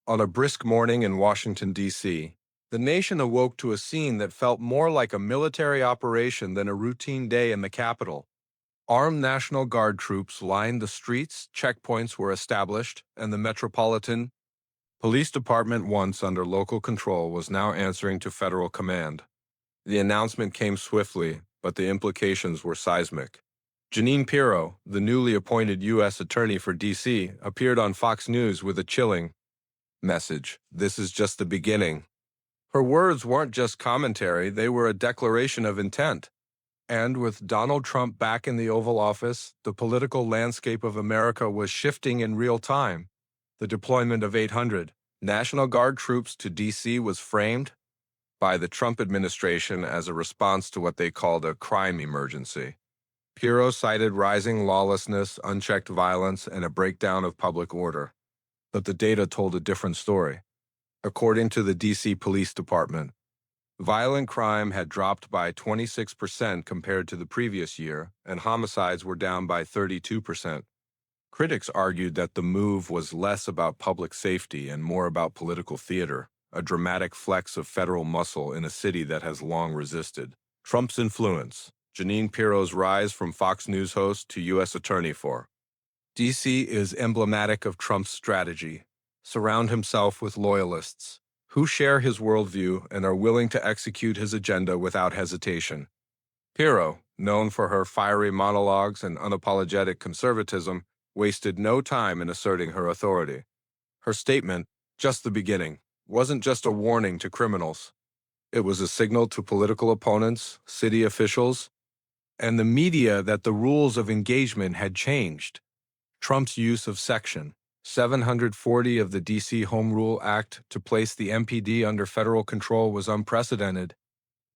On a brisk morning in Washington, D.C., the nation awoke to a scene that felt more like a military operation than a routine day in the Capitol. Armed National Guard troops lined the streets, checkpoints were established, and the Metropolitan Police Department, once under local control, was now answering to federal command. The announcement came swiftly, but the implications were seismic. Jeanine Pirro, the newly appointed U.S. Attorney for D.C., appeared on Fox News with a chilling message: "This is just the beginning." Her words weren't just commentary, they were a declaration of intent. And with Donald Trump back in the Oval Office, the political landscape of America was shifting in real time. The deployment of 800 National Guard troops to D.C. was framed by the Trump administration as a response to what they called a crime emergency. Pirro cited rising lawlessness, unchecked violence, and a breakdown of public order. But the data told a different story. According to the D.C. Police Department, violent crime had dropped by 26% compared to the previous year, and homicides were down by 32%. Critics argued that the move was less about public safety and more about political theater, a dramatic flex of federal muscle in a city that has long resisted. Trump's influence: Jeanine Pirro's rise from Fox News host to U.S. Attorney for D.C. is emblematic of Trump's strategy: surround himself with loyalists who share his worldview and are willing to execute his agenda without hesitation. Pirro, known for her fiery monologues and unapologetic conservatism, wasted no time in asserting her authority. Her statement, "just the beginning," wasn't just a warning to criminals. It was a signal to political opponents, city officials, and the media that the rules of engagement had changed. Trump's use of Section 740 of the D.C. Home Rule Act to place the MPD under federal control was unprecedented.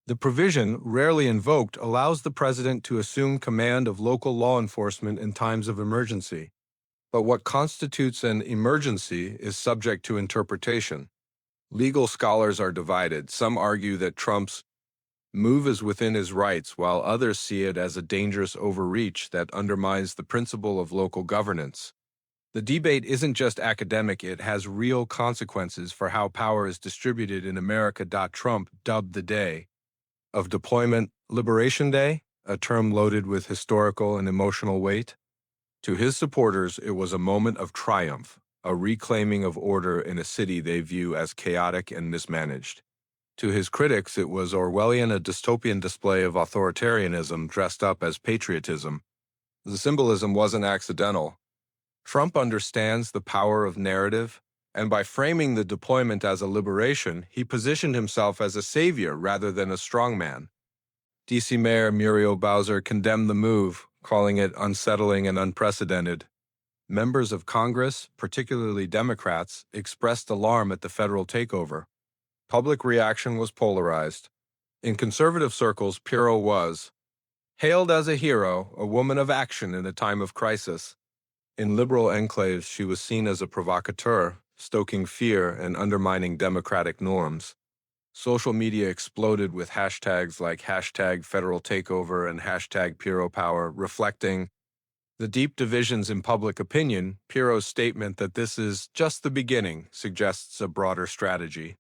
The provision, rarely invoked, allows the president to assume command of local law enforcement in times of emergency. But what constitutes an emergency is subject to interpretation. Legal scholars are divided. Some argue that Trump's move is within his rights, while others see it as a dangerous overreach that undermines the principle of local governance. The debate isn't just academic, it has real consequences for how power is distributed in America. Trump dubbed the day of deployment Liberation Day, a term loaded with historical and emotional weight. To his supporters, it was a moment of triumph, a reclaiming of order in a city they view as chaotic and mismanaged. To his critics, it was Orwellian, a dystopian display of authoritarianism dressed up as patriotism. The symbolism wasn't accidental. Trump understands the power of narrative, and by framing the deployment as a liberation, he positioned himself as a savior rather than a strongman. D.C. Mayor Muriel Bowser condemned the move, calling it unsettling and unprecedented. Members of Congress, particularly Democrats, expressed alarm at the federal takeover. Public reaction was polarized. In conservative circles, Pirro was hailed as a hero, a woman of action in a time of crisis. In liberal enclaves, she was seen as a provocateur, stoking fear and undermining democratic norms. Social media exploded with hashtags like #FederalTakeover and #PirroPower, reflecting the deep divisions in public opinion. Pirro's statement that this is just the beginning suggests a broader strategy.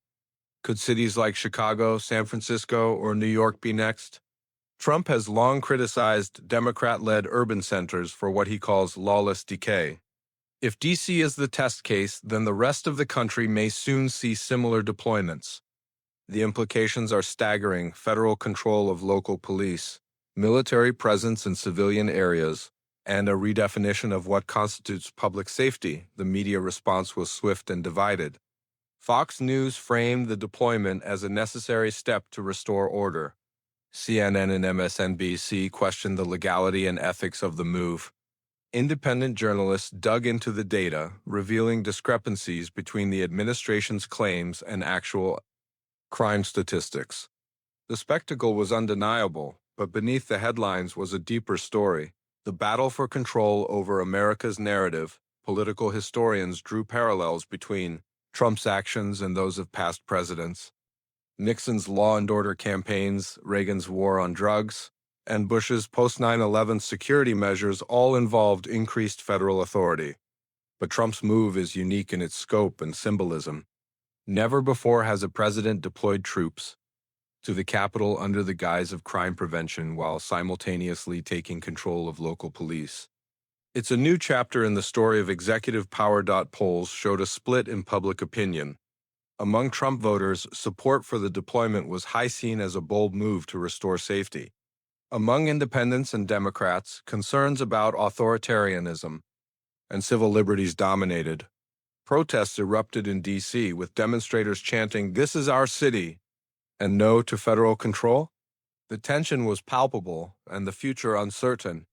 Could cities like Chicago, San Francisco, or New York be next? Trump has long criticized Democrat-led urban centers for what he calls lawless decay. If D.C. is the test case, then the rest of the country may soon see similar deployments. The implications are staggering: federal control of local police, military presence in civilian areas, and a redefinition of what constitutes public safety. The media response was swift and divided. Fox News framed the deployment as a necessary step to restore order. CNN and MSNBC questioned the legality and ethics of the move. Independent journalists dug into the data, revealing discrepancies between the administration's claims and actual crime statistics. The spectacle was undeniable, but beneath the headlines was a deeper story: the battle for control over America's narrative. Political historians drew parallels between Trump's actions and those of past presidents. Nixon's law and order campaigns, Reagan's war on drugs, and Bush's post-9/11 security measures all involved increased federal authority. But Trump's move is unique in its scope and symbolism. Never before has a president deployed troops to the Capitol under the guise of crime prevention while simultaneously taking control of local police. It's a new chapter in the story of executive power. Polls showed a split in public opinion. Among Trump voters, support for the deployment was high, seen as a bold move to restore safety. Among independents and Democrats, concerns about authoritarianism and civil liberties dominated. Protests erupted in D.C., with demonstrators chanting, "This is our city," and "No to federal control." The tension was palpable and the future uncertain.